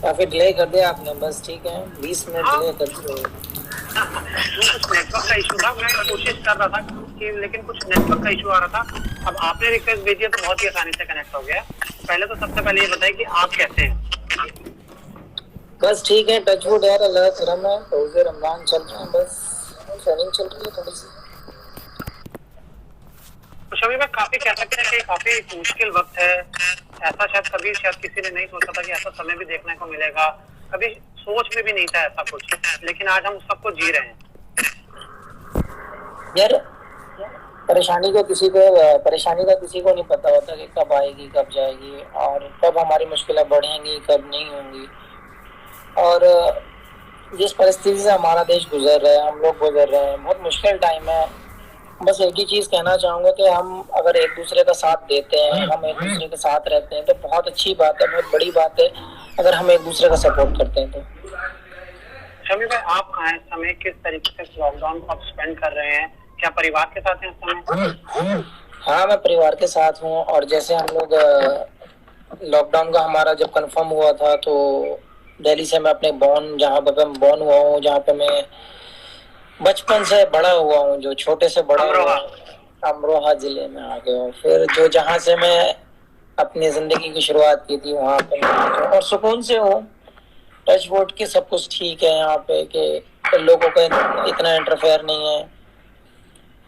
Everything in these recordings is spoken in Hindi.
काफी डिले कर दिया आपने, बस ठीक है, 20 मिनट हाँ। डिले कर दिए। वो कुछ नेटवर्क का इशू था, मैं कोशिश कर रहा था कि, लेकिन कुछ नेटवर्क का इशू आ रहा था। अब आपने रिक्वेस्ट भेजी है तो बहुत ही आसानी से कनेक्ट हो गया। पहले तो सबसे पहले ये बताइए कि आप कैसे हैं। बस ठीक है, टचवुड यार, अल्लाह का करम है, रोजे रमजान चल रहे हैं, बस ट्रेनिंग चल रही है थोड़ी सी। तो शमी भाई, काफी कह सकते हैं कि काफी मुश्किल वक्त है। ऐसा शायद किसी ने नहीं सोचा था कि ऐसा समय भी देखने को मिलेगा। कभी सोच में भी नहीं था ऐसा कुछ, लेकिन आज हम सबको जी रहे हैं। यार परेशानी का किसी को नहीं पता होता कि कब आएगी कब जाएगी और कब हमारी मुश्किलें बढ़ेंगी कब नहीं होंगी। और जिस परिस्थिति से हमारा देश गुजर रहा है, हम लोग गुजर रहे हैं, बहुत मुश्किल टाइम है। बस एक ही चीज कहना चाहूंगा कि हम अगर एक दूसरे का साथ देते हैं, हम एक दूसरे के साथ रहते हैं तो बहुत अच्छी बात है, बहुत बड़ी बात है। अगर हम एक दूसरे का सपोर्ट करते हैं तो। शमी भाई, आप कहाँ हैं इस समय, किस तरीके से लॉकडाउन को आप स्पेंड कर रहे हैं, क्या परिवार के साथ हैं इस समय? हाँ, मैं परिवार के साथ हूँ। और जैसे हम लोग लॉकडाउन का हमारा जब कंफर्म हुआ था तो दिल्ली से मैं अपने जहाँ पे मैं बॉर्न हुआ हूँ, जहाँ पे मैं बचपन से बड़ा हुआ हूँ, जो छोटे से बड़ा हुआ हूँ, अमरोहा जिले में आ गया हूँ। फिर जो जहाँ से मैं अपनी जिंदगी की शुरुआत की थी वहाँ पे मैं आ गया और सुकून से हूँ। टच वुड के सब कुछ ठीक है यहाँ पे, कि लोगों का इतना इंटरफेयर नहीं है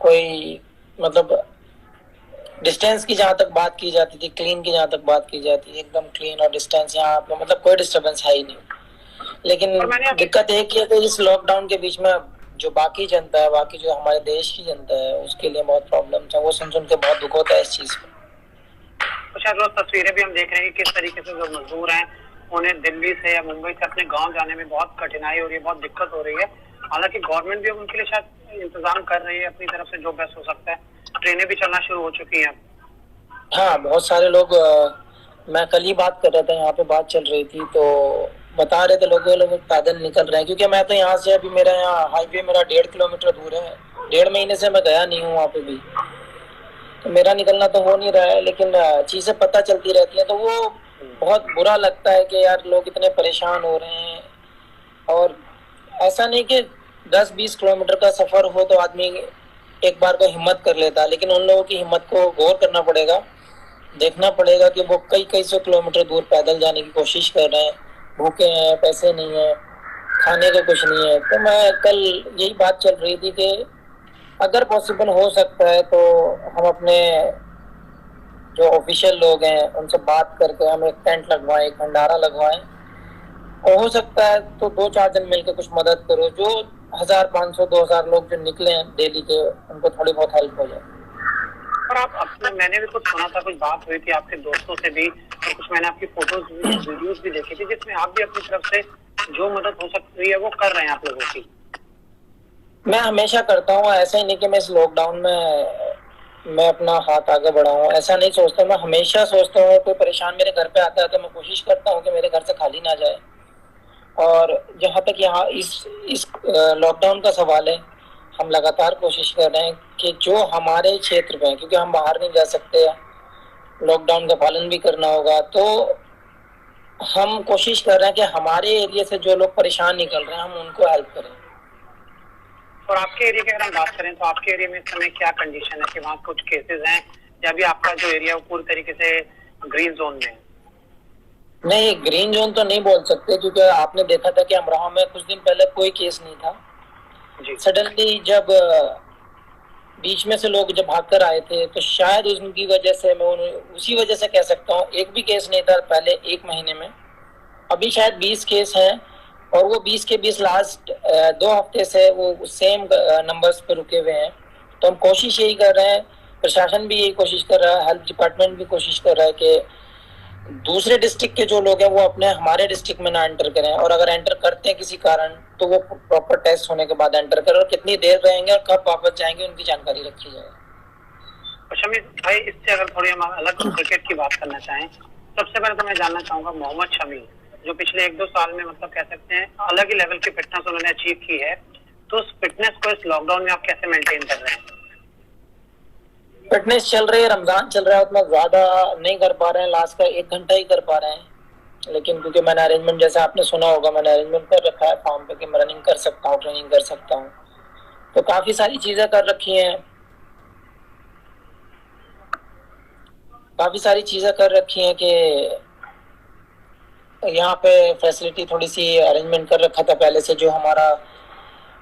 कोई, मतलब डिस्टेंस की जहाँ तक बात की जाती थी, क्लीन की जहाँ तक बात की जाती थी, एकदम क्लीन और डिस्टेंस यहाँ पे मतलब कोई डिस्टरबेंस है ही नहीं। लेकिन दिक्कत एक ही है कि इस लॉकडाउन के बीच में जो बाकी जनता है, बाकी जो हमारे देश की जनता है, उसके लिए बहुत प्रॉब्लम है। वो सुन सुन के बहुत दुख होता है इस चीज को। तो शायद रोज तस्वीरें भी हम देख रहे हैं कि किस तरीके से जो मजदूर हैं उन्हें दिल्ली से या मुंबई से अपने गांव जाने में बहुत कठिनाई हो रही है, बहुत दिक्कत हो रही है। हालांकि गवर्नमेंट भी अब उनके लिए शायद इंतजाम कर रही है अपनी तरफ से जो बेस्ट हो सकता है। ट्रेनें भी चलना शुरू हो चुकी हैं। हाँ, बहुत सारे लोग मैं कल ही बात कर रहा था, यहाँ पे बात चल रही थी तो बता रहे थे लोग पैदल निकल रहे हैं। क्योंकि मैं तो यहाँ से अभी मेरा यहाँ हाईवे मेरा 1.5 किलोमीटर दूर है, 1.5 महीने से मैं गया नहीं हूँ वहाँ पे भी, तो मेरा निकलना तो हो नहीं रहा है। लेकिन चीजें पता चलती रहती हैं तो वो बहुत बुरा लगता है कि यार लोग इतने परेशान हो रहे हैं। और ऐसा नहीं कि 10-20 किलोमीटर का सफर हो तो आदमी एक बार को हिम्मत कर लेता है, लेकिन उन लोगों की हिम्मत को गौर करना पड़ेगा, देखना पड़ेगा कि वो कई कई सौ किलोमीटर दूर पैदल जाने की कोशिश कर रहे हैं, भूखे हैं, पैसे नहीं है, खाने का कुछ नहीं है। तो मैं कल यही बात चल रही थी कि अगर पॉसिबल हो सकता है तो हम अपने जो ऑफिशियल लोग हैं उनसे बात करके हम एक टेंट लगवाएं, एक भंडारा लगवाएं, और हो सकता है तो 2-4 दिन मिलकर कुछ मदद करो। जो 1,500-2,000 लोग जो निकले हैं दिल्ली के, उनको थोड़ी बहुत हेल्प हो जाए। और आप अपने, मैंने भी कुछ सुना था, कुछ बात हुई थी आपके दोस्तों से भी, और कुछ मैंने आपकी फोटोज वीडियोस भी देखी थी जिसमें आप भी अपनी तरफ से जो मदद हो सकती है वो कर रहे हैं आप लोगों की। मैं हमेशा करता हूँ, ऐसा ही नहीं कि मैं इस लॉकडाउन में मैं अपना हाथ आगे बढ़ाऊँ, ऐसा नहीं सोचता। मैं हमेशा सोचता हूँ कोई परेशान मेरे घर पे आता है तो मैं कोशिश करता हूँ कि मेरे घर से खाली ना जाए। और जहाँ तक यहाँ इस लॉकडाउन का सवाल है, हम लगातार कोशिश कर रहे हैं कि जो हमारे क्षेत्र में, क्योंकि हम बाहर नहीं जा सकते, लॉकडाउन का पालन भी करना होगा, तो हम कोशिश कर रहे हैं कि हमारे एरिया से जो लोग परेशान निकल रहे हैं हम उनको हेल्प करें। और आपके एरिया की अगर हम बात करें तो आपके एरिया में इस समय क्या कंडीशन है, कि वहाँ कुछ केसेस हैं या भी आपका जो एरिया वो पूरी तरीके से ग्रीन जोन में है? नहीं, ग्रीन जोन तो नहीं बोल सकते, क्योंकि आपने देखा था कि अमरोहा में कुछ दिन पहले कोई केस नहीं था। सडनली जब बीच में से लोग जब भागकर आए थे तो शायद उनकी वजह से, मैं उसी वजह से कह सकता हूँ, एक भी केस नहीं था पहले 1 महीने में। अभी शायद 20 केस हैं और वो 20 के 20 लास्ट 2 हफ्ते से वो सेम नंबर्स पे रुके हुए हैं। तो हम कोशिश यही कर रहे हैं, प्रशासन भी यही कोशिश कर रहा है, हेल्थ डिपार्टमेंट भी कोशिश कर रहा है कि दूसरे डिस्ट्रिक्ट के जो लोग हैं वो अपने हमारे डिस्ट्रिक्ट में ना एंटर करें, और अगर एंटर करते हैं किसी कारण तो वो प्रॉपर टेस्ट होने के बाद एंटर करें, और कितनी देर रहेंगे और कब वापस जाएंगे उनकी जानकारी रखी जाए। शमी भाई, इससे अगर थोड़ी हम अलग क्रिकेट की बात करना चाहें, सबसे पहले तो मैं जानना चाहूंगा मोहम्मद शमी, जो पिछले 1-2 साल में मतलब कह सकते हैं अलग ही लेवल की फिटनेस उन्होंने अचीव की है, तो उस फिटनेस को इस लॉकडाउन में आप कैसे मेंटेन कर रहे हैं? फिटनेस चल रही है, रमजान चल रहा है, उतना ज्यादा नहीं कर पा रहे हैं, लास्ट का 1 घंटा ही कर पा रहे हैं। लेकिन क्योंकि मैंने अरेंजमेंट, जैसे आपने सुना होगा, मैंने अरेंजमेंट कर रखा है फार्म पे कि मैं रनिंग कर सकता हूँ, ट्रेनिंग कर सकता हूँ, तो काफी सारी चीजें कर रखी हैं। काफी सारी चीजें कर रखी हैं कि यहाँ पे फैसिलिटी थोड़ी सी अरेंजमेंट कर रखा था पहले से, जो हमारा,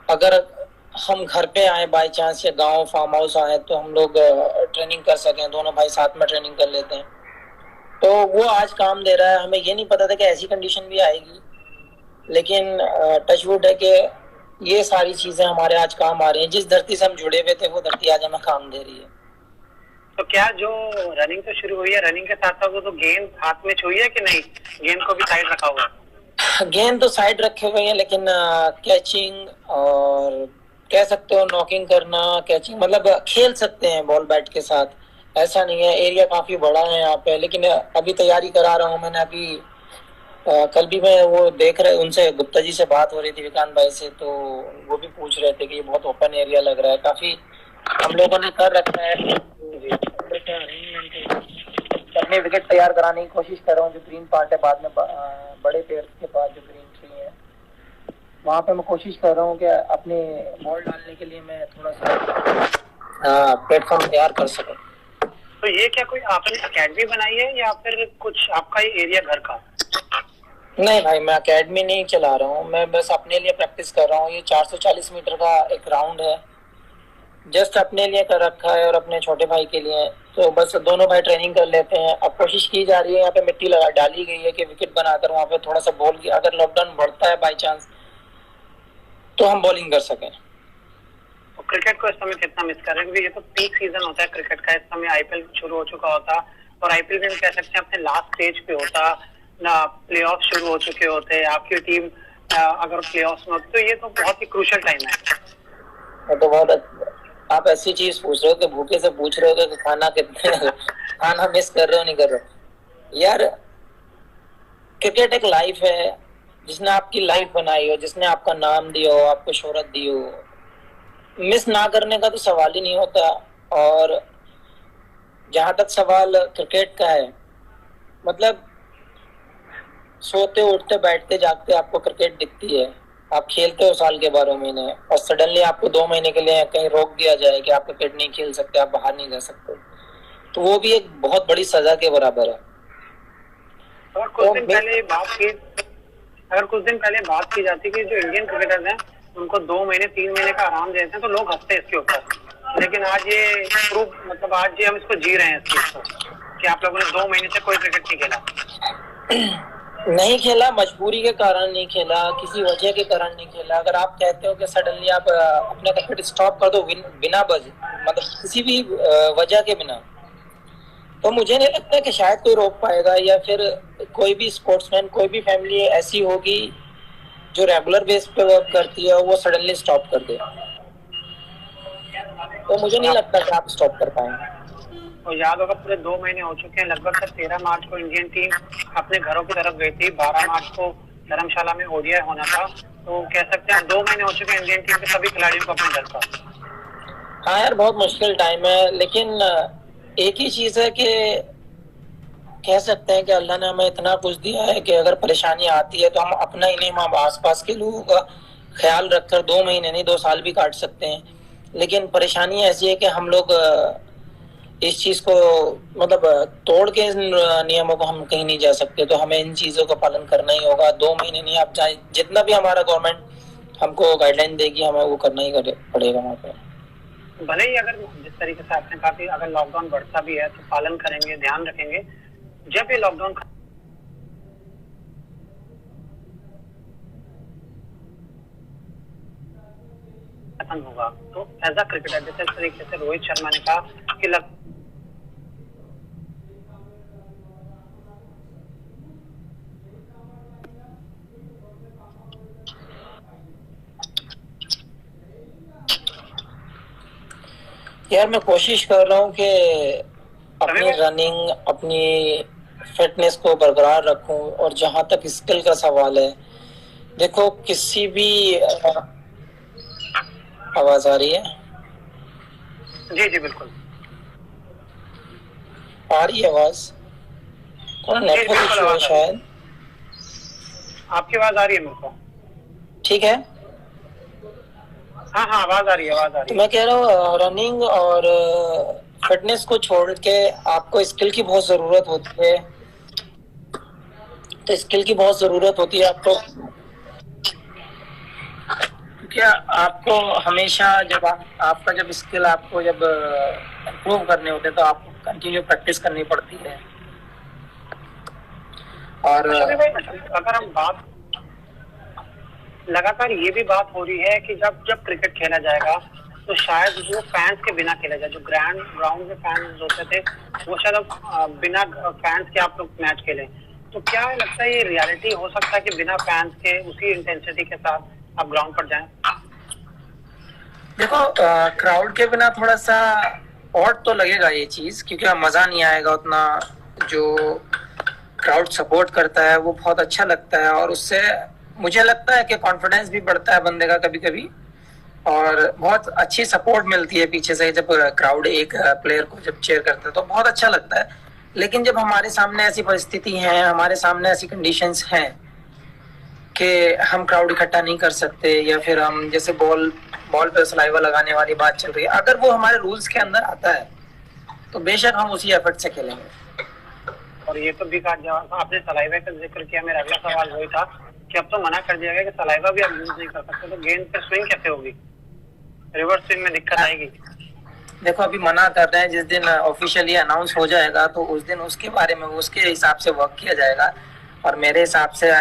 अगर हम घर पे आए बाय चांस या गांव फार्म हाउस आए तो हम लोग ट्रेनिंग कर सकें, दोनों भाई साथ में ट्रेनिंग कर लेते हैं। तो वो आज काम दे रहा है। हमें ये नहीं पता था कि ऐसी कंडीशन भी आएगी, लेकिन टचवुड है कि ये सारी चीजें हमारे आज काम आ रही हैं। जिस धरती से हम जुड़े हुए थे वो धरती आज हमें काम दे रही है। तो क्या जो रनिंग तो शुरू हुई है, रनिंग के साथ साथ वो तो गेंद हाथ में छुई है कि नहीं, गेंद को भी साइड रखा हुआ है? गेंद तो साइड रखे हुए हैं, लेकिन कैचिंग और कह सकते हो नॉकिंग करना, कैचिंग मतलब खेल सकते हैं बॉल बैट के साथ, ऐसा नहीं है। एरिया काफी बड़ा है यहाँ पे, लेकिन अभी तैयारी करा रहा हूँ मैंने। अभी कल भी मैं वो देख रहे, उनसे गुप्ता जी से बात हो रही थी, विकांत भाई से, तो वो भी पूछ रहे थे कि ये बहुत ओपन एरिया लग रहा है, काफी हम लोगों ने कर रखा है। अपने विकेट तैयार कराने की कोशिश कर रहा हूँ। जो ग्रीन पार्ट है बाद में बड़े पेड़ के पास जो ग्रीन ट्री है, वहाँ पे मैं कोशिश कर रहा हूँ कि अपने बॉल डालने के लिए मैं थोड़ा सा प्लेटफॉर्म तैयार कर सकूँ। तो ये क्या कोई आपने अकेडमी बनाई है या फिर कुछ आपका ही एरिया घर का? नहीं भाई, मैं अकेडमी नहीं चला रहा हूँ, मैं बस अपने लिए प्रैक्टिस कर रहा हूँ। ये 440 मीटर का एक राउंड है, जस्ट अपने लिए कर रखा है और अपने छोटे भाई के लिए। तो बस दोनों भाई ट्रेनिंग कर लेते हैं। अब कोशिश की जा रही है, यहाँ पे मिट्टी लगा डाली गई है कि विकेट बनाकर वहाँ पे थोड़ा सा बॉल की, अगर लॉकडाउन बढ़ता है बाई चांस तो हम बॉलिंग कर सकें। तो क्रिकेट को इस समय कितना मिस कर रहे हैं, क्योंकि ये तो पीक सीजन होता है क्रिकेट का, इस समय आईपीएल शुरू हो चुका होता, और आईपीएल में कह सकते हैं अपने लास्ट स्टेज पे होता ना, प्लेऑफ शुरू हो चुके होते, आपकी टीम अगर प्लेऑफ्स में होती, तो ये तो बहुत ही क्रूशियल टाइम है। तो बहुत, आप ऐसी चीज पूछ रहे हो कि भूखे से पूछ रहे हो कि खाना कितने खाना मिस कर रहे हो नहीं कर रहे हो। यार क्रिकेट एक लाइफ है, जिसने आपकी लाइफ बनाई हो, जिसने आपका नाम दिया हो, आपको शोहरत दी हो, मिस ना करने का तो सवाल ही नहीं होता। और जहां तक सवाल क्रिकेट का है, मतलब सोते उठते बैठते जागते आपको क्रिकेट दिखती है, आप खेलते हो साल के 12 महीने, और सडनली आपको 2 महीने के लिए कहीं रोक दिया जाए कि आप क्रिकेट नहीं खेल सकते, आप बाहर नहीं जा सकते, तो वो भी एक बहुत बड़ी सजा के बराबर है। अगर कुछ दिन पहले बात की जाती कि जो इंडियन क्रिकेटर्स हैं उनको 2 महीने 3 महीने का आराम देते हैं, तो लोग हंसते हैं इसके ऊपर। लेकिन आज ये प्रूफ, मतलब आज ये हम इसको जी रहे हैं इस चीज को, कि आप लोगों ने 2 महीने से कोई क्रिकेट नहीं खेला। नहीं खेला, मजबूरी के कारण नहीं खेला, किसी वजह के कारण नहीं खेला। अगर आप कहते हो कि सडनली आप अपना क्रिकेट स्टॉप कर दो बिना मतलब किसी भी वजह के बिना, तो मुझे नहीं लगता कि शायद कोई रोक पाएगा, या फिर कोई भी स्पोर्ट्समैन, कोई भी फैमिली ऐसी होगी जो रेगुलर बेस पे वर्क करती है वो सडनली स्टॉप कर दे। तो मुझे नहीं लगता कि आप स्टॉप कर पाएंगे। और याद होगा पूरे 2 महीने हो चुके हैं, लगभग तक 13 मार्च को इंडियन टीम अपने घरों की तरफ गई थी, 12 मार्च को धर्मशाला में ओडीआई होना था। तो कह सकते हैं 2 महीने हो चुके हैं इंडियन टीम के सभी खिलाड़ियों को अपने घर पर। हाँ यार, बहुत मुश्किल टाइम है, लेकिन एक ही चीज है कि कह सकते हैं कि अल्लाह ने हमें इतना कुछ दिया है कि अगर परेशानी आती है तो हम अपना ही नहीं, हम आसपास के लोगों का ख्याल रखकर 2 महीने नहीं 2 साल भी काट सकते हैं। लेकिन परेशानी ऐसी है कि हम लोग इस चीज को मतलब तोड़ के इन नियमों को हम कहीं नहीं जा सकते, तो हमें इन चीजों का पालन करना ही होगा। 2 महीने नहीं, आप चाहे जितना भी हमारा गवर्नमेंट हमको गाइडलाइन देगी, हमें वो करना ही पड़ेगा वहाँ पे। भले ही अगर जिस तरीके से आपने कहा कि अगर लॉकडाउन बढ़ता भी है तो पालन करेंगे, ध्यान रखेंगे। जब ये लॉकडाउन खत्म होगा तो एज अ क्रिकेटर, जैसे इस तरीके से रोहित शर्मा ने कहा कि यार मैं कोशिश कर रहा हूँ कि अपनी रनिंग, अपनी फिटनेस को बरकरार रखूं। और जहां तक स्किल का सवाल है, देखो किसी भी आवाज आ रही है? जी जी बिल्कुल आ रही है आवाज, थोड़ा नेटवर्क इशू है शायद। आपकी आवाज आ रही है मेरे को? ठीक है। हाँ हाँ, आवाज आ रही है, आवाज आ तो रही है। मैं कह रहा हूँ रनिंग और फिटनेस को छोड़ के आपको स्किल की बहुत जरूरत होती है। तो स्किल की बहुत जरूरत होती है आपको, क्या आपको हमेशा जब आपका जब स्किल आपको जब इम्प्रूव करने होते हैं तो आपको कंटिन्यू प्रैक्टिस करनी पड़ती है। और शमी भाई, अगर हम बात, लगातार ये भी बात हो रही है कि जब जब क्रिकेट खेला जाएगा तो शायद वो फैंस के बिना खेला जाए। जो ग्राउंड में फैंस होते थे वो शायद अब बिना फैंस के आप लोग मैच खेलें। तो क्या लगता है ये रियलिटी हो सकता है कि बिना फैंस के उसी इंटेंसिटी के साथ आप ग्राउंड पर जाएं? देखो, क्राउड के बिना थोड़ा सा ऑड तो लगेगा ये चीज, क्योंकि मजा नहीं आएगा उतना। जो क्राउड सपोर्ट करता है वो बहुत अच्छा लगता है, और उससे मुझे लगता है कि कॉन्फिडेंस भी बढ़ता है बंदे का कभी कभी, और बहुत अच्छी सपोर्ट मिलती है पीछे से। जब क्राउड एक प्लेयर को जब चेयर करता है तो बहुत अच्छा लगता है। लेकिन जब हमारे सामने ऐसी परिस्थिति है, हमारे सामने ऐसी कंडीशंस हैं कि हम क्राउड इकट्ठा नहीं कर सकते, या फिर हम जैसे बॉल पे सलाइवा लगाने वाली बात चल रही है, अगर वो हमारे रूल्स के अंदर आता है तो बेशक हम उसी एफर्ट से खेलेंगे। और ये तो भी कहा गया, आपने सलाइवा का जिक्र किया, मेरा अगला सवाल वही था कि अब तो मना कर दिया गया कि सलाइवा भी आप यूज नहीं कर सकते, तो गेंद पे स्विंग कैसे होगी? रिवर्स स्विंग में दिक्कत आएगी? देखो, अभी मना कर रहे हैं, जिस दिन ऑफिशियली अनाउंस हो जाएगा तो उस दिन उसके बारे में उसके हिसाब से वर्क किया जाएगा। और मेरे हिसाब से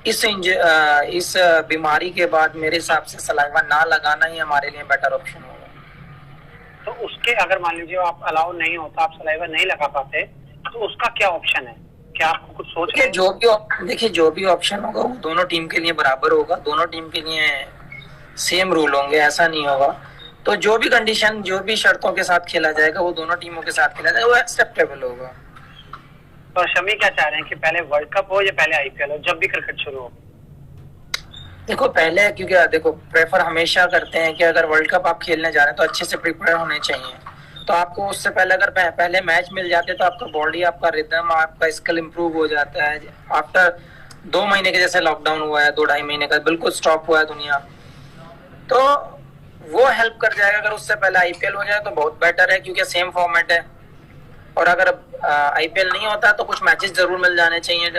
इस बीमारी के बाद मेरे हिसाब से सलाइवा ना लगाना ही हमारे लिए बेटर ऑप्शन होगा। तो उसके अगर मान लीजिए आप अलाउ नहीं होता, आप सलाइवा नहीं लगा पाते, तो उसका क्या ऑप्शन है? क्या आपको कुछ सोच देखिए, जो भी ऑप्शन होगा वो दोनों टीम के लिए बराबर होगा, दोनों टीम के लिए सेम रूल होंगे, ऐसा नहीं होगा। तो जो भी कंडीशन, जो भी शर्तों के साथ खेला जाएगा वो दोनों टीमों के साथ खेला जाएगा, वो एक्सेप्टेबल होगा। तो शमी क्या चाह रहे हैं कि पहले वर्ल्ड कप हो या पहले आईपीएल हो, जब भी क्रिकेट शुरू हो? देखो, पहले, क्योंकि देखो प्रेफर हमेशा करते हैं कि अगर वर्ल्ड कप आप खेलने जा रहे हैं तो अच्छे से प्रिपेयर होने चाहिए। तो आपको उससे पहले अगर पहले मैच मिल जाते तो आपका बॉडी, आपका रिदम, आपका स्किल इंप्रूव हो जाता है। आफ्टर 2 महीने के, जैसे लॉकडाउन हुआ है 2-2.5 महीने का, बिल्कुल स्टॉप हुआ है दुनिया, तो वो हेल्प कर जाएगा। अगर उससे पहले आईपीएल हो जाए तो बहुत बेटर है, क्योंकि सेम फॉर्मेट है। और अगर आईपीएल नहीं होता तो कुछ मैचेस जरूर मिल जाने चाहिए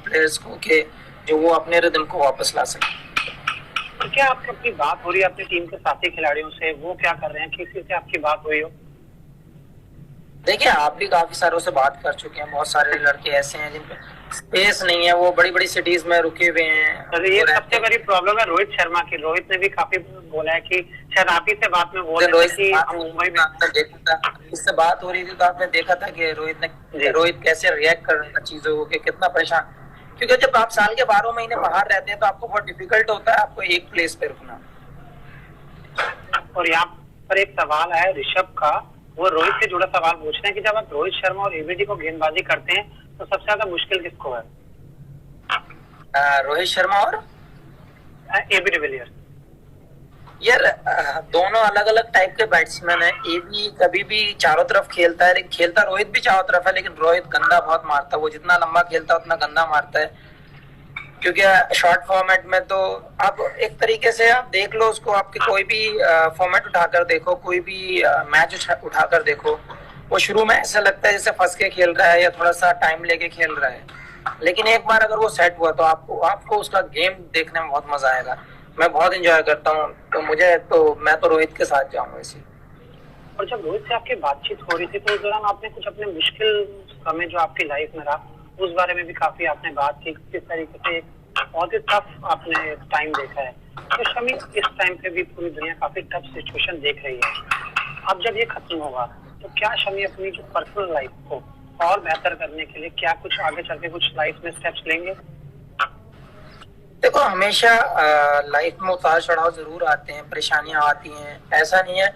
प्लेयर्स को, कि जो वो अपने रिदम को वापस ला सके। तो क्या आपकी अपनी बात हो रही है अपनी टीम के साथी खिलाड़ियों से? वो क्या कर रहे हैं, किसी से आपकी बात हुई हो? देखिए, आप भी काफी सारों से बात कर चुके हैं। बहुत सारे लड़के ऐसे हैं जिन पे स्पेस नहीं है, वो बड़ी बड़ी सिटीज में रुके हुए हैं। अरे ये सबसे बड़ी प्रॉब्लम है रोहित शर्मा की। रोहित ने भी काफी बोला है कि शायद आप ही से बात में बोल रहे थे कि हम मुंबई में, देखा था, इससे बात हो रही थी तो आपने देखा था कि रोहित कैसे रिएक्ट कर रहा था चीजों को, कि कितना परेशान। क्योंकि जब आप साल के 12 महीने बाहर रहते हैं तो आपको बहुत डिफिकल्ट होता है आपको एक प्लेस पे रुकना। और यहाँ पर एक सवाल है ऋषभ का, वो रोहित से जुड़ा सवाल पूछ रहे हैं कि जब आप रोहित शर्मा और एबीडी को गेंदबाजी करते हैं तो सबसे ज्यादा मुश्किल किसको है? रोहित शर्मा और एबी डिविलियर्स। यार, दोनों अलग अलग टाइप के बैट्समैन है। एबी कभी भी चारों तरफ खेलता है, खेलता रोहित भी चारों तरफ है, लेकिन रोहित गंदा बहुत मारता है। वो जितना लंबा खेलता है उतना गंदा मारता है, क्योंकि शॉर्ट फॉर्मेट में तो आप एक तरीके से आप देख लो उसको, आपके कोई भी फॉर्मेट उठाकर देखो, कोई भी मैच उठाकर देखो, वो शुरू में ऐसा लगता है जैसे फंस के खेल रहा है या थोड़ा सा टाइम लेके खेल रहा है। लेकिन एक बार अगर वो सेट हुआ तो आपको उसका गेम देखने में बहुत मजा आएगा। मैं बहुत एंजॉय करता हूँ, तो मैं तो रोहित के साथ जाऊंगा इसी। और जब रोहित से आपकी बातचीत हो रही थी तो उस दौरान आपने कुछ अपने मुश्किल समय जो आपकी लाइफ में रहा उस बारे में भी काफी आपने बात की, किस तरीके से बहुत ही टफ आपने टाइम देखा है। तो शमी, इस टाइम पे भी पूरी दुनिया काफी टफ सिचुएशन देख रही है। अब जब ये खत्म होगा तो क्या शमी अपनी जो पर्सनल लाइफ को और बेहतर करने के लिए क्या कुछ आगे चल के कुछ लाइफ में स्टेप्स लेंगे? देखो, हमेशा लाइफ में उतार चढ़ाव जरूर आते हैं, परेशानियां आती हैं, ऐसा नहीं है।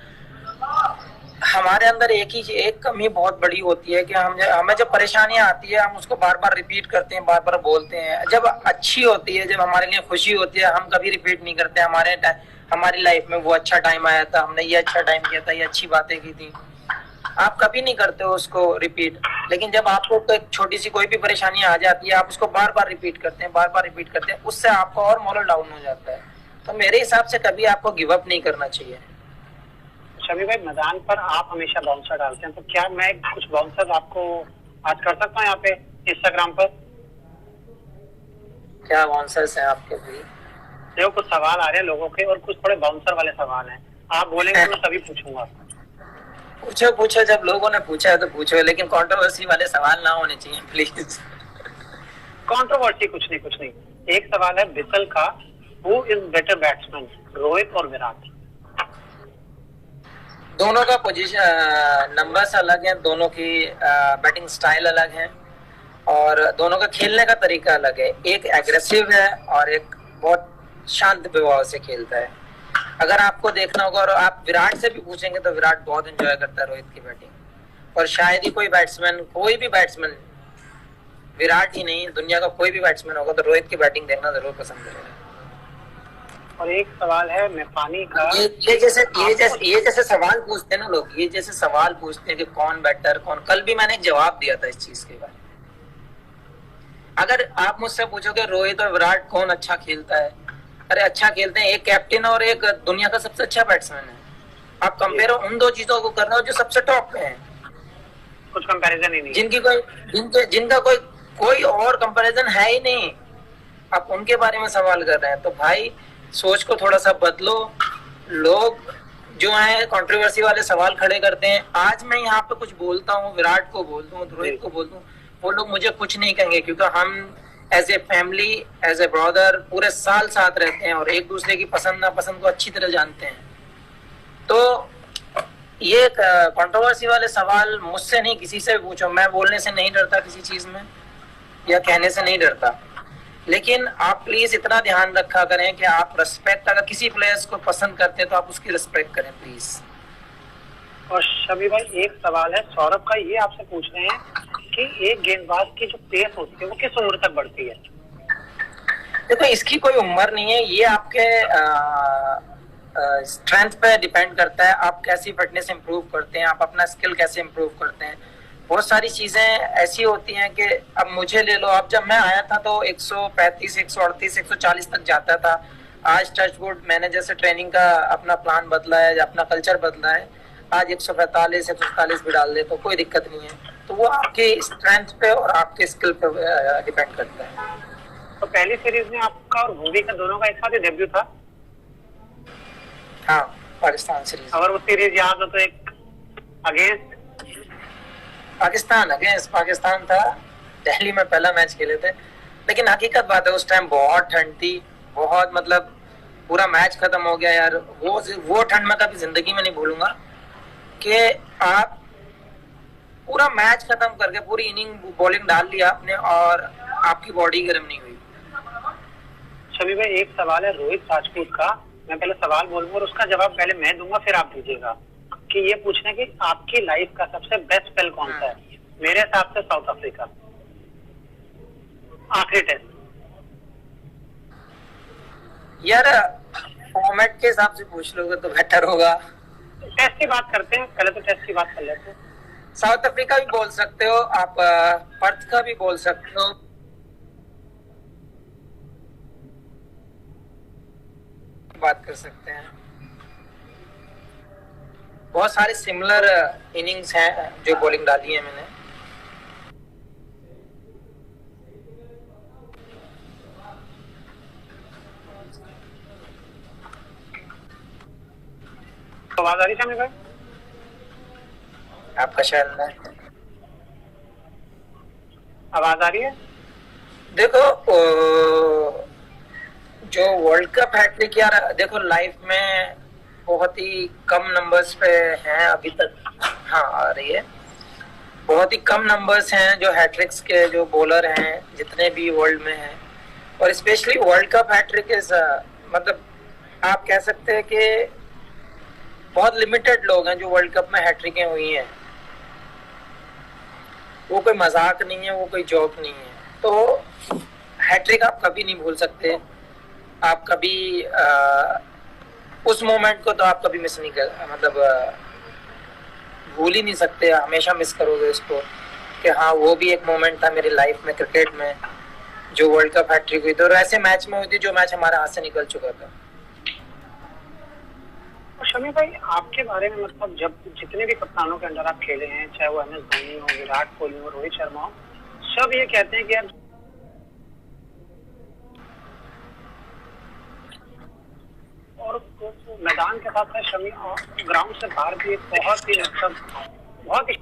हमारे अंदर एक कमी बहुत बड़ी होती है कि हमें जब परेशानियां आती है हम उसको बार बार रिपीट करते हैं, बार बार बोलते हैं। जब अच्छी होती है, जब हमारे लिए खुशी होती है, हम कभी रिपीट नहीं करते। हमारी लाइफ में वो अच्छा टाइम आया था, हमने ये अच्छा टाइम किया था, ये अच्छी बातें की थी। आप कभी नहीं करते हो उसको रिपीट। लेकिन जब आपको एक छोटी सी कोई भी परेशानी आ जाती है, आप उसको बार बार रिपीट करते हैं, बार बार रिपीट करते हैं, उससे आपका और मोरल डाउन हो जाता है। तो मेरे हिसाब से कभी आपको गिव अप नहीं करना चाहिए। शमी भाई, मैदान पर आप हमेशा बाउंसर डालते हैं, तो क्या मैं कुछ बाउंसर आपको आज कर सकता हूँ यहाँ पे इंस्टाग्राम पर? क्या बाउंसर्स हैं आपके भी? देखो, कुछ सवाल आ रहे हैं लोगों के और कुछ थोड़े बाउंसर वाले सवाल हैं। आप बोलेंगे तो मैं तभी पूछूंगा। पूछो पूछो, जब लोगों ने पूछा है तो पूछो, लेकिन कंट्रोवर्सी वाले सवाल ना होने चाहिए प्लीज। कंट्रोवर्सी कुछ नहीं। एक सवाल है बिसल का, who is better batsman, Rohit और विराट? दोनों का पोजीशन नंबर्स अलग हैं, दोनों की बैटिंग स्टाइल अलग है और दोनों का खेलने का तरीका अलग है। एक एग्रेसिव है और एक बहुत शांत व्यवहार से खेलता है। अगर आपको देखना होगा, और आप विराट से भी पूछेंगे तो विराट बहुत एंजॉय करता है रोहित की बैटिंग। और शायद ही कोई भी बैट्समैन, विराट ही नहीं, दुनिया का कोई भी बैट्समैन होगा तो रोहित की बैटिंग देखना जरूर पसंद करेगा। और एक सवाल है नेपानी का, ये जैसे सवाल पूछते हैं ना लोग, ये जैसे सवाल पूछते हैं कि कौन बेटर कौन, कल भी मैंने एक जवाब दिया था इस चीज के बारे में। अगर आप मुझसे पूछोगे रोहित और विराट कौन अच्छा खेलता है, अरे अच्छा खेलते हैं, एक कैप्टन और एक दुनिया का सबसे अच्छा बैट्समैन है। आप कंपेयर उन दो चीजों को कर रहे हो जो सबसे टॉप पे हैं। कुछ कंपैरिजन ही नहीं, जिनका कोई और कंपैरिजन है ही नहीं, आप उनके बारे में सवाल कर रहे हैं। तो भाई सोच को थोड़ा सा बदलो। लोग जो है कंट्रोवर्सी वाले सवाल खड़े करते हैं। आज मैं यहाँ पे कुछ बोलता हूँ, विराट को बोल दूं, रोहित को बोल दूं, वो लोग मुझे कुछ नहीं कहेंगे, क्योंकि हम as a family, as a brother पूरे साल साथ रहते हैं और एक दूसरे की पसंद नापसंद को अच्छी तरह जानते हैं। तो ये कंट्रोवर्सी वाले सवाल मुझसे नहीं, किसी से भी पूछो। मैं बोलने से नहीं डरता किसी चीज में, या कहने से नहीं डरता। लेकिन आप प्लीज इतना ध्यान रखा करें कि आप रेस्पेक्ट, अगर किसी प्लेयर्स को पसंद करते हैं तो आप उसकी रेस्पेक्ट करें प्लीज। और शमी भाई, एक सवाल है सौरभ का, ये आपसे पूछ रहे हैं कि एक गेंदबाज की जो पेस होती है वो किस उम्र तक बढ़ती है? देखो, इसकी कोई उम्र नहीं है, ये आपके स्ट्रेंथ पे डिपेंड करता है। आप कैसी फिटनेस इंप्रूव करते हैं, आप अपना स्किल कैसे इंप्रूव करते हैं। बहुत सारी चीजें ऐसी होती हैं कि अब मुझे ले लो, अब जब मैं आया था तो 135, 138, 140 तक जाता था। आज टचवुड मैंने जैसे ट्रेनिंग का अपना प्लान बदला है, अपना कल्चर बदला है, आज 145, 140 भी डाल दे तो कोई दिक्कत नहीं है। तो वो आपके स्ट्रेंथ पे और आपके स्किल पे डिपेंड करता है। तो पहली सीरीज में आपका और भूवी का दोनों का एक साथ ही डेब्यू था? हाँ, पाकिस्तान सीरीज। अगर वो सीरीज याद हो तो एक अगेंस्ट पाकिस्तान था, दिल्ली में पहला मैच खेले थे। लेकिन हकीकत बात है, उस टाइम बहुत ठंड थी, बहुत मतलब पूरा मैच खत्म हो गया यार। वो ठंड मैं कभी जिंदगी में नहीं भूलूंगा कि आप पूरा मैच खत्म करके पूरी इनिंग बॉलिंग डाल लिया आपने और आपकी बॉडी गर्म नहीं हुई। शमी भाई, एक सवाल है रोहित राजपूत का, मैं पहले सवाल बोलूंगा और उसका जवाब पहले मैं दूंगा, फिर आप दीजिएगा। कि ये पूछना कि आपकी लाइफ का सबसे बेस्ट स्पेल कौन सा है? मेरे हिसाब से साउथ अफ्रीका, आखिरी टेस्ट। यार फॉर्मेट के हिसाब से पूछ लोगे तो बेटर होगा। टेस्ट की बात करते हैं, पहले तो टेस्ट की बात कर लेते हैं। साउथ अफ्रीका भी बोल सकते हो आप, पर्थ का भी बोल सकते हो, बात कर सकते हैं। बहुत सारे सिमिलर इनिंग्स हैं जो बॉलिंग डाली है मैंने। तो आवाज आ रही है भाई? आपका शायद आवाज आ रही है? देखो, जो वर्ल्ड कप हैट्रिक यार, देखो लाइफ में बहुत ही कम नंबर्स पे हैं अभी तक। हाँ, आ रही है। बहुत ही कम नंबर्स हैं जो हैट्रिक्स के जो बॉलर हैं जितने भी वर्ल्ड में हैं, और specially world cup hattrick is मतलब आप कह सकते हैं कि बहुत लिमिटेड लोग हैं जो वर्ल्ड कप में हैट्रिकें हुई हैं। वो कोई मजाक नहीं है, वो कोई जोक नहीं है। तो हैट्रिक आप कभी नहीं भूल सकते, आप कभी उस मोमेंट को तो आप कभी मिस नहीं कर, मतलब भूल ही नहीं सकते, हमेशा मिस करोगे उसको कि हाँ वो भी एक मोमेंट था मेरी लाइफ में क्रिकेट में, जो वर्ल्ड कप हैट्रिक हुई थी और ऐसे मैच में हुई थी जो मैच हमारे हाथ से निकल चुका था। और शमी भाई, आपके बारे में मतलब जब जितने भी कप्तानों के अंडर आप खेले हैं, चाहे वो MS धोनी हो, विराट कोहली हो, रोहित शर्मा हो, सब ये कहते हैं कि यार, और मैदान के साथ है शमी, और ग्राउंड से बाहर भी एक बहुत ही मतलब बहुत ही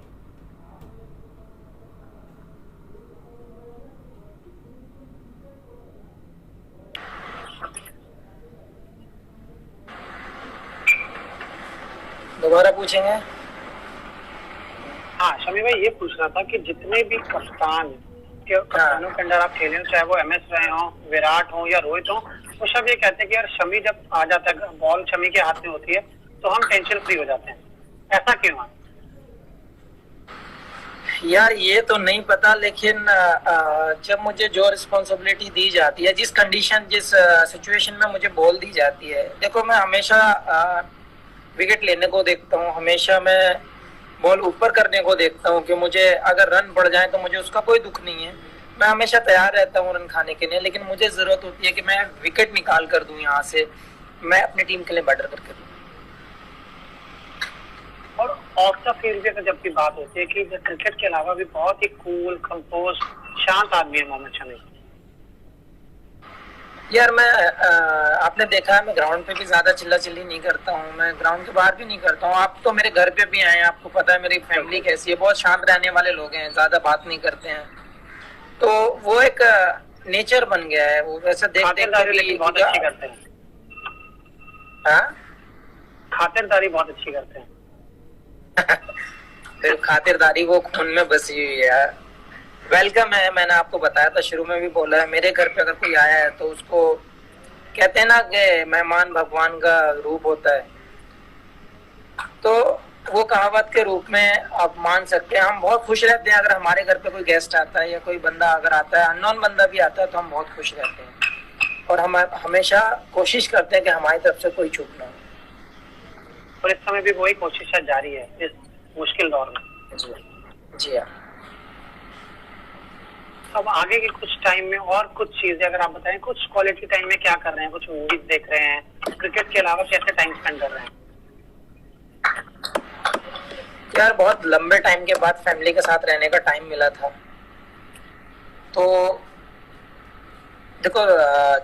दोबारा पूछेंगे? हाँ शमी भाई, ये पूछना था कि जितने भी कप्तानों के अंडर आप खेले हो, चाहे वो MS रहे हो, विराट हो या रोहित हो, वो सब ये कहते हैं कि यार शमी जब आ जाता है, बॉल शमी के हाथ में होती है तो हम टेंशन फ्री हो जाते हैं। ऐसा क्यों है? यार ये तो नहीं पता, लेकिन जब मुझे जो रिस्पॉन्सिबिलिटी दी जाती है, जिस कंडीशन जिस सिचुएशन में मुझे बॉल दी जाती है, देखो मैं हमेशा विकेट लेने को देखता हूँ, हमेशा मैं बॉल ऊपर करने को देखता हूँ कि मुझे अगर रन पड़ जाए तो मुझे उसका कोई दुख नहीं है, मैं हमेशा तैयार रहता हूँ रन खाने के लिए, लेकिन मुझे जरूरत होती है कि मैं विकेट निकाल कर दूं यहाँ से, मैं अपनी टीम के लिए बेटर करके दूं। और ऑफ द फील्ड की जब की बात होती है कि क्रिकेट के अलावा भी बहुत ही कूल, कंपोज, शांत आदमी है मोहम्मद शमी। यार मैं आपने देखा है मैं ग्राउंड पे भी ज्यादा चिल्ला चिल्ली नहीं करता हूँ, मैं ग्राउंड के बाहर भी नहीं करता हूँ। आप तो मेरे घर पे भी आए हैं, आपको पता है मेरी फैमिली कैसी है, बहुत शांत रहने वाले लोग हैं, ज्यादा बात नहीं करते हैं, तो वो एक नेचर बन गया है, वो वैसे देख देख के बहुत अच्छी करते हैं। हाँ, खातिरदारी बहुत अच्छी करते हैं। फिर खातिरदारी वो खून में बसी हुई है यार। वेलकम है, मैंने आपको बताया था, शुरू में भी बोला है, मेरे घर पे अगर कोई आया है तो उसको कहते हैं ना कि मेहमान भगवान का रूप होता है, तो वो कहावत के रूप में आप मान सकते हैं। हम बहुत खुश रहते हैं अगर हमारे घर पे कोई गेस्ट आता है या कोई बंदा अगर आता है, अननोन बंदा भी आता है, तो हम बहुत खुश रहते हैं और हम हमेशा कोशिश करते हैं कि हमारी तरफ से कोई चूक ना हो। और इस समय भी वही कोशिश जारी है इस मुश्किल दौर में। जी हाँ। अब आगे के कुछ टाइम में और कुछ चीजें अगर आप बताएं, कुछ क्वालिटी टाइम में क्या कर रहे हैं, कुछ मूवीज देख रहे हैं, क्रिकेट के अलावा कैसे टाइम स्पेंड कर रहे हैं? यार बहुत लंबे टाइम के बाद फैमिली के साथ रहने का टाइम मिला था, तो देखो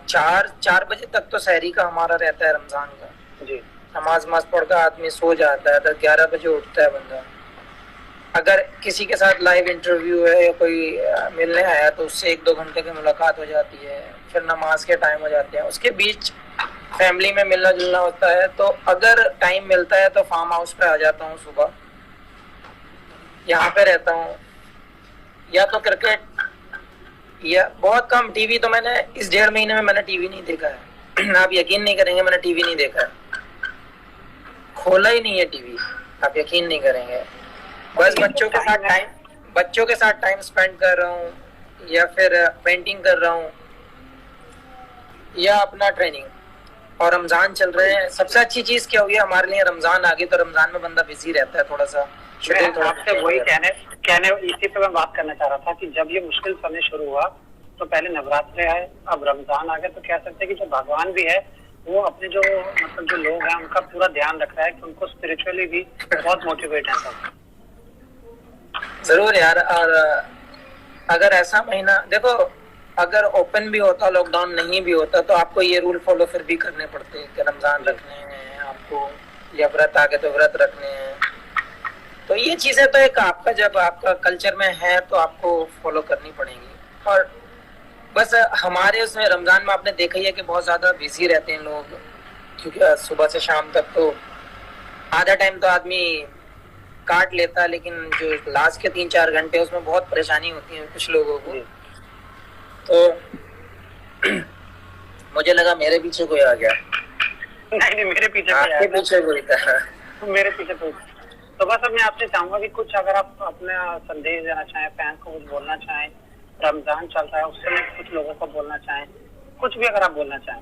4 बजे तक तो सहरी का हमारा रहता है रमजान का जी। नमाज पढ़कर आदमी सो जाता है, 11 बजे उठता है बंदा। अगर किसी के साथ लाइव इंटरव्यू है या कोई मिलने आया तो उससे 1-2 घंटे की मुलाकात हो जाती है, फिर नमाज के टाइम हो जाते हैं, उसके बीच फैमिली में मिलना जुलना होता है। तो अगर टाइम मिलता है तो फार्म हाउस पे आ जाता हूँ, सुबह यहाँ पे रहता हूँ, या तो क्रिकेट या बहुत कम टीवी। तो मैंने इस 1.5 महीने में मैंने टीवी नहीं देखा है। आप यकीन नहीं करेंगे, मैंने टीवी नहीं देखा है, खोला ही नहीं है टीवी, आप यकीन नहीं करेंगे। बस बच्चों के साथ टाइम स्पेंड कर रहा हूँ, या फिर पेंटिंग कर रहा हूँ, या अपना ट्रेनिंग। और रमजान चल रहे हैं, सबसे अच्छी चीज क्या हुई है हमारे लिए, रमजान आ गई तो रमजान में बंदा बिजी रहता है, थोड़ा सा आपसे वही कहने इसी पे मैं बात करना चाह रहा था कि जब ये मुश्किल समय शुरू हुआ तो पहले नवरात्रे आए, अब रमजान आ गया, तो कह सकते हैं कि जो भगवान भी है वो अपने जो मतलब जो लोग हैं उनका पूरा ध्यान रख रहा है कि उनको स्पिरिचुअली भी बहुत मोटिवेट है सब। जरूर यार। और अगर ऐसा महीना देखो, अगर ओपन भी होता, लॉकडाउन नहीं भी होता, तो आपको ये रूल फॉलो फिर भी करने पड़ते हैं कि रमजान रखने हैं आपको, या व्रत आ गए तो व्रत रखने हैं। तो ये चीजें तो एक आपका जब आपका कल्चर में है तो आपको फॉलो करनी पड़ेंगी। और बस हमारे उसमें रमजान में आपने देखा ही है कि बहुत ज्यादा बिजी रहते हैं लोग, क्योंकि सुबह से शाम तक तो आधा टाइम तो आदमी काट लेता है, लेकिन जो लास्ट के 3-4 घंटे उसमें बहुत परेशानी होती है कुछ लोगों को। तो मुझे लगा मेरे पीछे कोई आ गया। नहीं, मेरे पीछे आपके पीछे कोई था। मेरे पीछे कोई। तो बस अब मैं आपसे चाहूंगा कि कुछ अगर आप अपना संदेश देना चाहें, फैंस को कुछ बोलना चाहें, रमजान चल रहा है उससे में कुछ लोगों को बोलना चाहें, कुछ भी अगर आप बोलना चाहें।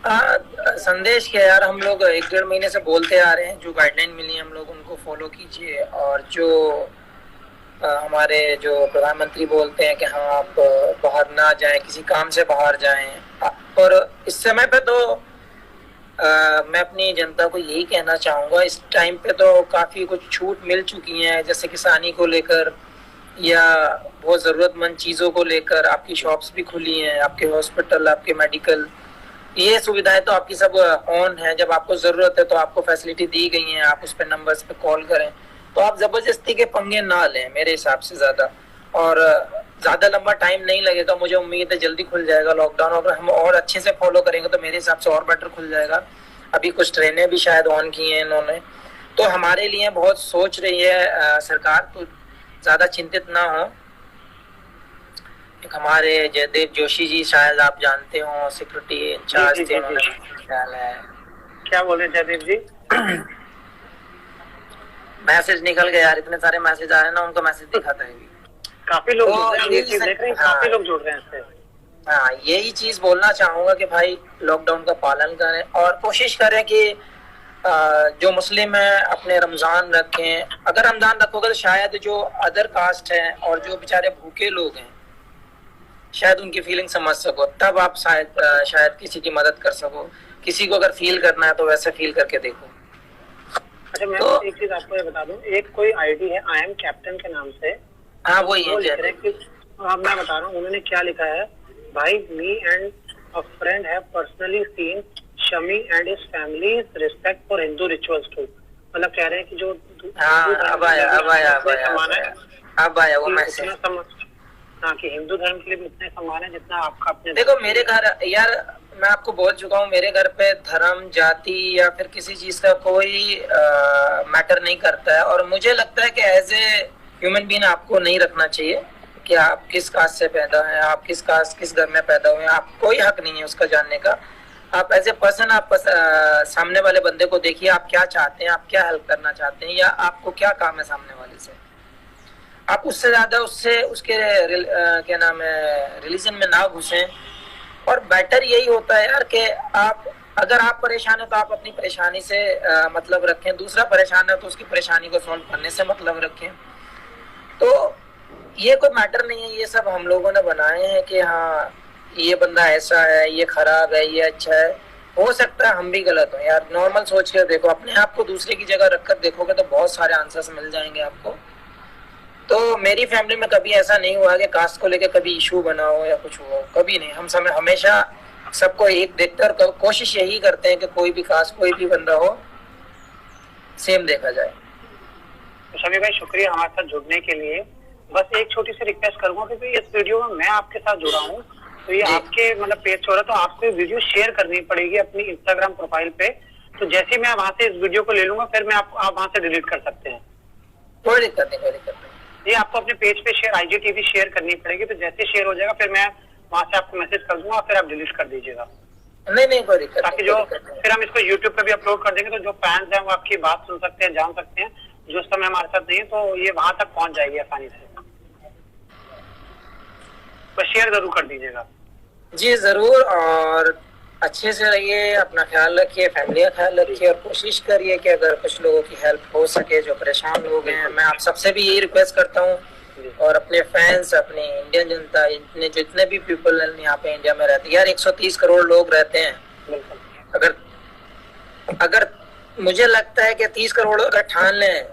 संदेश क्या यार, हम लोग 1 डेढ़ महीने से बोलते आ रहे हैं, जो गाइडलाइन मिली है हम लोग उनको फॉलो कीजिए। और जो हमारे जो प्रधानमंत्री बोलते हैं कि हाँ आप बाहर ना जाएं, किसी काम से बाहर जाएं। और इस समय पे तो मैं अपनी जनता को यही कहना चाहूँगा, इस टाइम पे तो काफ़ी कुछ छूट मिल चुकी हैं, जैसे किसानी को लेकर या बहुत ज़रूरतमंद चीज़ों को लेकर आपकी शॉप्स भी खुली हैं, आपके हॉस्पिटल, आपके मेडिकल, ये सुविधाएं तो आपकी सब ऑन है। जब आपको ज़रूरत है तो आपको फैसिलिटी दी गई हैं, आप उस पर नंबर्स पे कॉल करें। तो आप ज़बरदस्ती के पंगे ना लें मेरे हिसाब से ज़्यादा। और ज़्यादा लंबा टाइम नहीं लगेगा, मुझे उम्मीद है जल्दी खुल जाएगा लॉकडाउन। अगर हम और अच्छे से फॉलो करेंगे तो मेरे हिसाब से और बेटर खुल जाएगा। अभी कुछ ट्रेनें भी शायद ऑन की हैं इन्होंने, तो हमारे लिए बहुत सोच रही है सरकार, तो ज़्यादा चिंतित ना हो। एक हमारे जयदेव जोशी जी, शायद आप जानते हो, सिक्योरिटी इंचार्ज थे, उन्होंने ख्याल है। क्या बोले जयदेव जी? मैसेज निकल गया यार, इतने सारे मैसेज आ रहे हैं ना, उनका मैसेज दिखा था। काफी लोग तो ये चीज देख रहे हैं, काफी लोग जुड़ रहे हैं इससे। हाँ, यही चीज बोलना चाहूंगा कि भाई लॉकडाउन का पालन करें और कोशिश करें कि जो मुस्लिम है अपने रमजान रखें। अगर रमजान रखोगे तो शायद जो अदर कास्ट है और जो बेचारे भूखे लोग हैं, शायद उनकी फीलिंग समझ सको, तब आप शायद किसी की मदद कर सको। किसी को अगर फील करना है तो वैसे फील करके देखो। अच्छा, मैं तो एक चीज आपको ये बता दूं, एक कोई आईडी है आई एम कैप्टन के नाम से, हाँ वही है। मैं बता रहा हूँ उन्होंने क्या लिखा है। भाई, me and a friend have personally seen Shami and his family respect for Hindu rituals too. मतलब कह रहे हैं कि जो अब आया वो मैसेज। हाँ, कि हिंदू धर्म के लिए उतने सम्मान है जितना आपका अपने। देखो मेरे घर यार, मैं आपको बोल चुका हूँ, मेरे घर पे धर्म, जाति या फिर किसी चीज का कोई मैटर नहीं करता है। और मुझे लगता है कि एज ए ह्यूमन बीइंग आपको नहीं रखना चाहिए कि आप किस कास्ट से पैदा हैं, आप किस कास्ट किस घर में पैदा हुए हैं, आप कोई हक नहीं है उसका जानने का। आप एज ए पर्सन आप सामने वाले बंदे को देखिए, आप क्या चाहते हैं, आप क्या हेल्प करना चाहते हैं, या आपको क्या काम है सामने वाले से। आप उससे ज्यादा उससे उसके क्या नाम है रिलीजन में ना घुसें। और बेटर यही होता है यार कि आप, अगर आप परेशान है तो आप अपनी परेशानी से मतलब रखें, दूसरा परेशान है तो उसकी परेशानी को सॉल्व करने से मतलब रखें। तो ये कोई मैटर नहीं है, ये सब हम लोगों ने बनाए हैं कि हाँ ये बंदा ऐसा है, ये खराब है, ये अच्छा है। हो सकता है हम भी गलत हो यार, नॉर्मल सोच के देखो, अपने आप को दूसरे की जगह रखकर देखोगे तो बहुत सारे आंसर्स मिल जाएंगे आपको। तो मेरी फैमिली में कभी ऐसा नहीं हुआ कि कास्ट को लेकर कभी इशू बना हो या कुछ हुआ हो, कभी नहीं। हम समय हमेशा सबको एक देखते और कोशिश यही करते हैं कि कोई भी कास्ट, कोई भी बंदा हो, सेम देखा जाए। तो शमी भाई, शुक्रिया हमारे साथ जुड़ने के लिए। बस एक छोटी सी रिक्वेस्ट करूंगा, क्योंकि इस वीडियो में मैं आपके साथ जुड़ा हूँ, तो ये आपके मतलब पेज हो रहा है, तो आपको वीडियो शेयर करनी पड़ेगी अपनी इंस्टाग्राम प्रोफाइल पे। तो जैसे मैं वहां से इस वीडियो को ले लूंगा, फिर मैं आप वहां से डिलीट कर सकते हैं। कोई दिक्कत नहीं, कोई दिक्कत नहीं। ये आपको अपने पेज पे शेयर, IGTV शेयर करनी पड़ेगी। तो जैसे शेयर हो जाएगा फिर मैं वहां से आपको मैसेज कर दूंगा, फिर आप डिलीट कर दीजिएगा। नहीं कोई दिक्कत, ताकि जो फिर हम इसको YouTube पे भी अपलोड कर देंगे, तो जो फैंस हैं वो आपकी बात सुन सकते हैं, जान सकते हैं। जो उस समय हमारे साथ नहीं है तो ये वहां तक पहुंच जाएगी आसानी से। बस शेयर जरूर कर दीजिएगा। जी जरूर। और अच्छे से रहिए, अपना ख्याल रखिए, फैमिली का ख्याल रखिए, और कोशिश करिए कि अगर कुछ लोगों की हेल्प हो सके, जो परेशान लोग हैं। मैं आप सबसे भी यही रिक्वेस्ट करता हूँ, और अपने फैंस, अपनी इंडियन जनता, इतने जितने भी पीपल यहाँ पे इंडिया में रहते हैं यार, 130 करोड़ लोग रहते हैं। अगर मुझे लगता है कि 30 करोड़ अगर ठान लें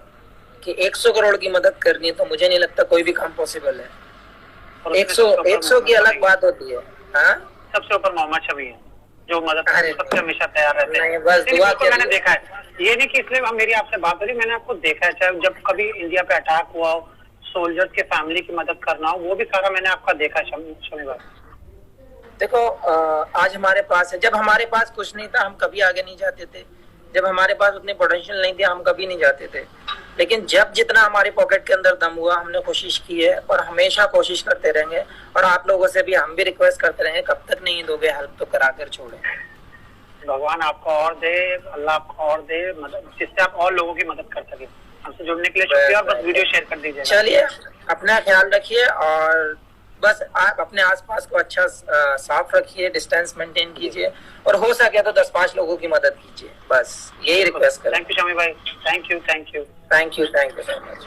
कि 100 करोड़ की मदद करनी है, तो मुझे नहीं लगता कोई भी काम पॉसिबल है। 100 की अलग बात होती है। हाँ, सबसे ऊपर मोहम्मद शमी है जो मदद सबसे हमेशा तैयार रहते हैं। बस दुआ के मैंने देखा है, ये नहीं कि इसलिए मेरी आपसे बात हो रही, मैंने आपको देखा है, चाहे जब कभी इंडिया पे अटैक हुआ हो, सोल्जर्स के फैमिली की मदद करना हो, वो भी सारा मैंने आपका देखा है शमी भाई। देखो आज हमारे पास है, जब हमारे पास कुछ नहीं था हम कभी आगे नहीं जाते थे, जब हमारे पास उतनी पोटेंशियल नहीं थी हम कभी नहीं जाते थे। लेकिन जब जितना हमारी पॉकेट के अंदर दम हुआ, हमने कोशिश की है और हमेशा कोशिश करते रहेंगे। और आप लोगों से भी हम भी रिक्वेस्ट करते रहेंगे, कब तक नहीं दोगे हेल्प, तो करा कर छोड़े। भगवान आपको और दे, अल्लाह आपको और दे मदद, जिससे आप और लोगों की मदद कर सके। हमसे जुड़ने के लिए शुक्रिया, बस वीडियो शेयर कर दीजिए। चलिए, अपना ख्याल रखिए और बस आप अपने आसपास को अच्छा साफ रखिए, डिस्टेंस मेंटेन कीजिए और हो सके तो 10-5 लोगों की मदद कीजिए, बस यही रिक्वेस्ट करें। थैंक यू शामी भाई, thank you thank you so much.